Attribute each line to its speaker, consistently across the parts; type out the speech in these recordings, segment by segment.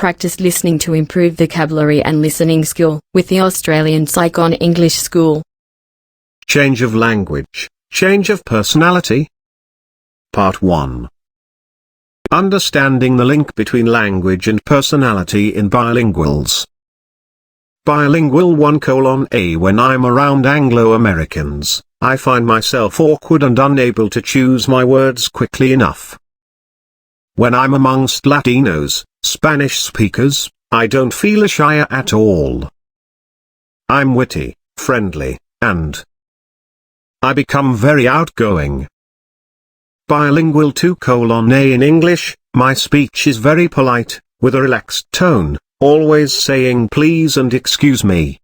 Speaker 1: practiced listening to improve vocabulary and listening skill with the Australian Saigon English School.
Speaker 2: Change of language, change of personality. Part 1. Understanding the link between language and personality in bilinguals. Bilingual 1:A. When I'm around Anglo-Americans, I find myself awkward and unable to choose my words quickly enough. When I'm amongst Latinos, Spanish speakers, I don't feel shy at all. I'm witty, friendly, and I become very outgoing. Bilingual 2:A. In English, my speech is very polite, with a relaxed tone, always saying please and excuse me.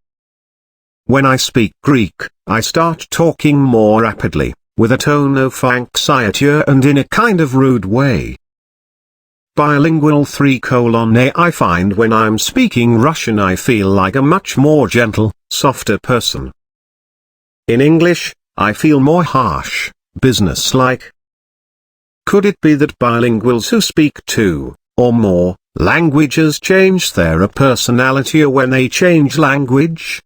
Speaker 2: When I speak Greek, I start talking more rapidly, with a tone of anxiety and in a kind of rude way. Bilingual 3:A. I find when I'm speaking Russian I feel like a much more gentle, softer person. In English, I feel more harsh, businesslike. Could it be that bilinguals who speak 2 or more languages change their personality when they change language?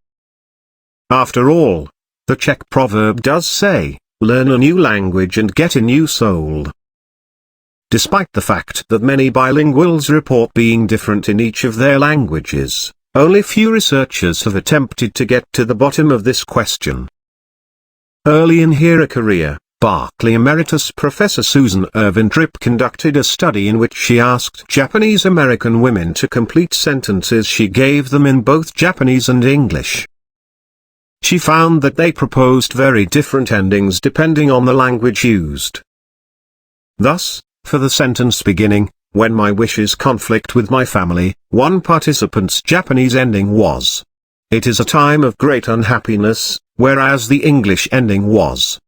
Speaker 2: After all, the Czech proverb does say, learn a new language and get a new soul. Despite the fact that many bilinguals report being different in each of their languages, only few researchers have attempted to get to the bottom of this question. Early in her career, Berkeley Emeritus Professor Susan Irvin Tripp conducted a study in which she asked Japanese American women to complete sentences she gave them in both Japanese and English. She found that they proposed very different endings depending on the language used. Thus, for the sentence beginning, when my wishes conflict with my family, one participant's Japanese ending was, it is a time of great unhappiness, whereas the English ending was,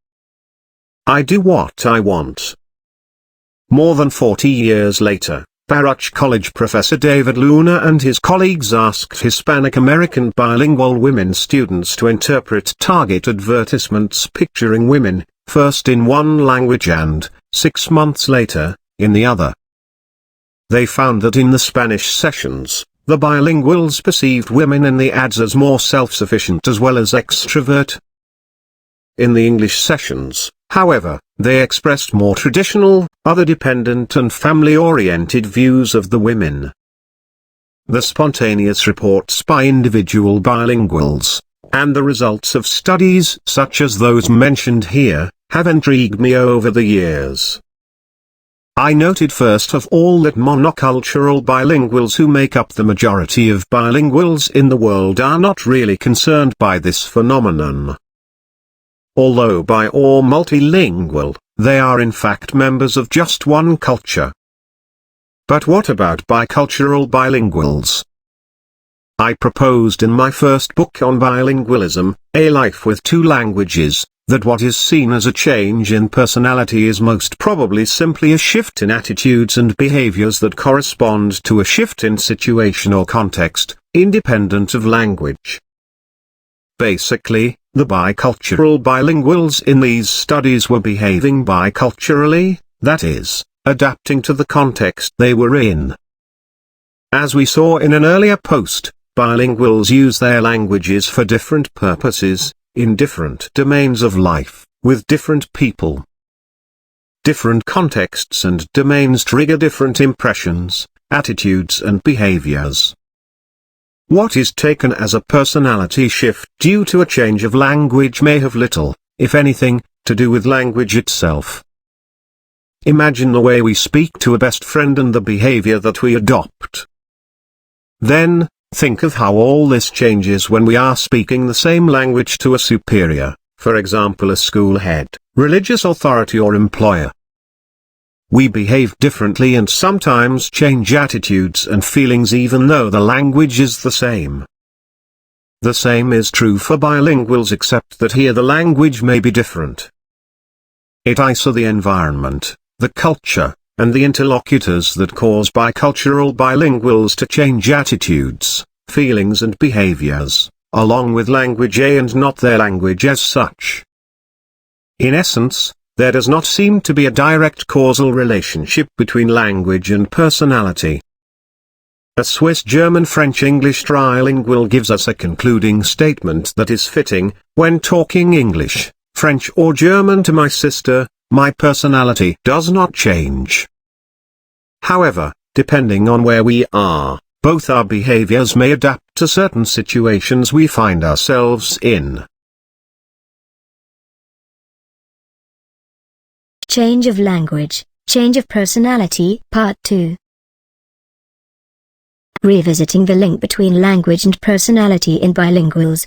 Speaker 2: I do what I want. More than 40 years later, Baruch College professor David Luna and his colleagues asked Hispanic American bilingual women students to interpret target advertisements picturing women, first in one language and, 6 months later, in the other. They found that in the Spanish sessions, the bilinguals perceived women in the ads as more self-sufficient as well as extrovert. In the English sessions, however, they expressed more traditional, other-dependent and family-oriented views of the women. The spontaneous reports by individual bilinguals, and the results of studies such as those mentioned here, have intrigued me over the years. I noted first of all that monocultural bilinguals who make up the majority of bilinguals in the world are not really concerned by this phenomenon. Although bi or multilingual, they are in fact members of just one culture. But what about bicultural bilinguals? I proposed in my first book on bilingualism, A Life with Two Languages, that what is seen as a change in personality is most probably simply a shift in attitudes and behaviors that correspond to a shift in situation or context, independent of language. Basically, the bicultural bilinguals in these studies were behaving biculturally, that is, adapting to the context they were in. As we saw in an earlier post, bilinguals use their languages for different purposes, in different domains of life, with different people. Different contexts and domains trigger different impressions, attitudes and behaviors. What is taken as a personality shift due to a change of language may have little, if anything, to do with language itself. Imagine the way we speak to a best friend and the behavior that we adopt. Then, think of how all this changes when we are speaking the same language to a superior, for example a school head, religious authority or employer. We behave differently and sometimes change attitudes and feelings even though the language is the same. The same is true for bilinguals except that here the language may be different. It is the environment, the culture, and the interlocutors that cause bicultural bilinguals to change attitudes, feelings and behaviors, along with language A and not their language as such. In essence, there does not seem to be a direct causal relationship between language and personality. A Swiss German French English trilingual gives us a concluding statement that is fitting: when talking English, French or German to my sister, my personality does not change. However, depending on where we are, both our behaviors may adapt to certain situations we find ourselves in.
Speaker 3: Change of language, change of personality, Part 2. Revisiting the link between language and personality in bilinguals.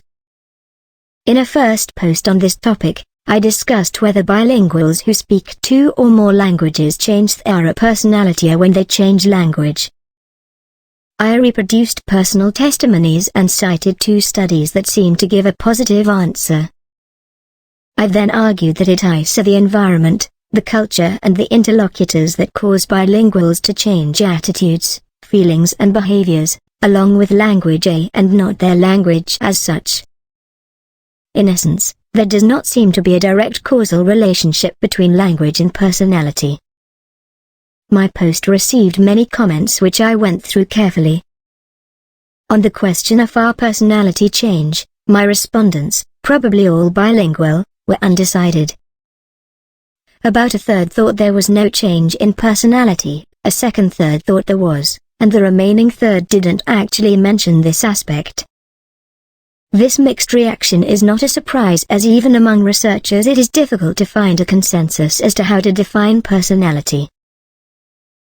Speaker 3: In a first post on this topic, I discussed whether bilinguals who speak 2 or more languages change their personality when they change language. I reproduced personal testimonies and cited 2 studies that seemed to give a positive answer. I then argued that it is the environment, the culture and the interlocutors that cause bilinguals to change attitudes, feelings and behaviors, along with language and not their language as such. In essence, there does not seem to be a direct causal relationship between language and personality. My post received many comments which I went through carefully. On the question of our personality change, my respondents, probably all bilingual, were undecided. About a third thought there was no change in personality, a second third thought there was, and the remaining third didn't actually mention this aspect. This mixed reaction is not a surprise, as even among researchers it is difficult to find a consensus as to how to define personality.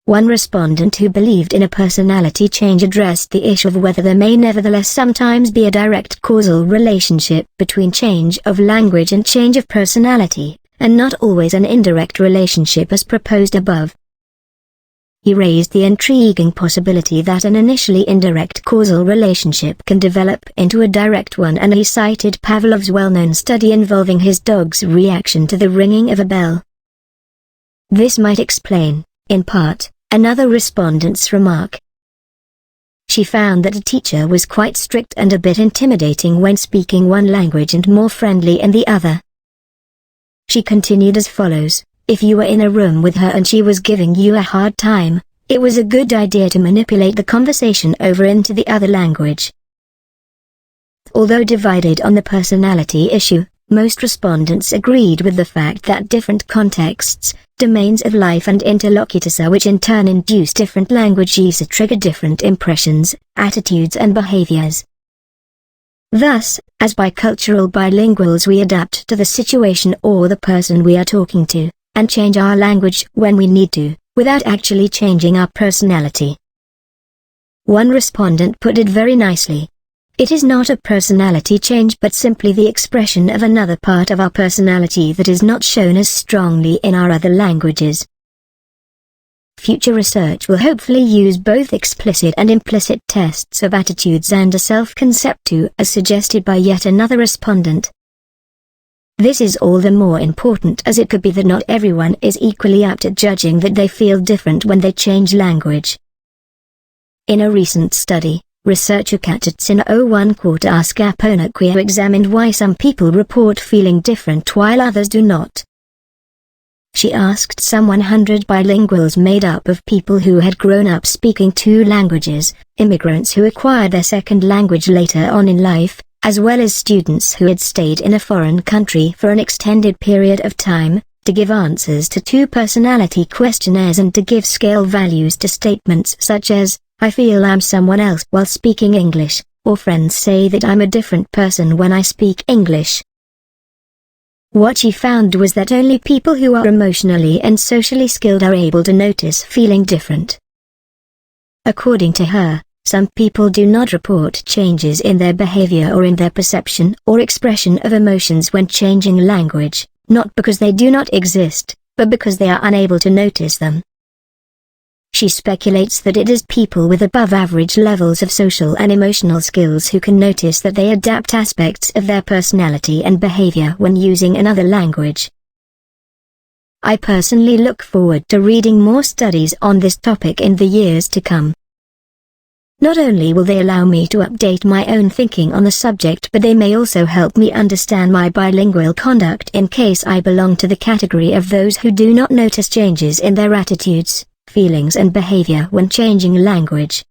Speaker 3: One respondent who believed in a personality change addressed the issue of whether there may nevertheless sometimes be a direct causal relationship between change of language and change of personality, and not always an indirect relationship as proposed above. He raised the intriguing possibility that an initially indirect causal relationship can develop into a direct one, and he cited Pavlov's well-known study involving his dog's reaction to the ringing of a bell. This might explain, in part, another respondent's remark. She found that a teacher was quite strict and a bit intimidating when speaking one language and more friendly in the other. She continued as follows: if you were in a room with her and she was giving you a hard time, it was a good idea to manipulate the conversation over into the other language. Although divided on the personality issue, most respondents agreed with the fact that different contexts, domains of life and interlocutors which in turn induce different language use trigger different impressions, attitudes and behaviors. Thus, as bicultural bilinguals we adapt to the situation or the person we are talking to, and change our language when we need to, without actually changing our personality. One respondent put it very nicely. It is not a personality change but simply the expression of another part of our personality that is not shown as strongly in our other languages. Future research will hopefully use both explicit and implicit tests of attitudes and a self-concept too, as suggested by yet another respondent. This is all the more important as it could be that not everyone is equally apt at judging that they feel different when they change language. In a recent study, researcher Katarzyna Owon-Quarta-Scaponacquia examined why some people report feeling different while others do not. She asked some 100 bilinguals made up of people who had grown up speaking 2 languages, immigrants who acquired their second language later on in life, as well as students who had stayed in a foreign country for an extended period of time, to give answers to 2 personality questionnaires and to give scale values to statements such as, "I feel I'm someone else while speaking English," or "Friends say that I'm a different person when I speak English." What she found was that only people who are emotionally and socially skilled are able to notice feeling different. According to her, some people do not report changes in their behavior or in their perception or expression of emotions when changing language, not because they do not exist, but because they are unable to notice them. She speculates that it is people with above-average levels of social and emotional skills who can notice that they adapt aspects of their personality and behavior when using another language. I personally look forward to reading more studies on this topic in the years to come. Not only will they allow me to update my own thinking on the subject, but they may also help me understand my bilingual conduct in case I belong to the category of those who do not notice changes in their attitudes, feelings and behavior when changing language.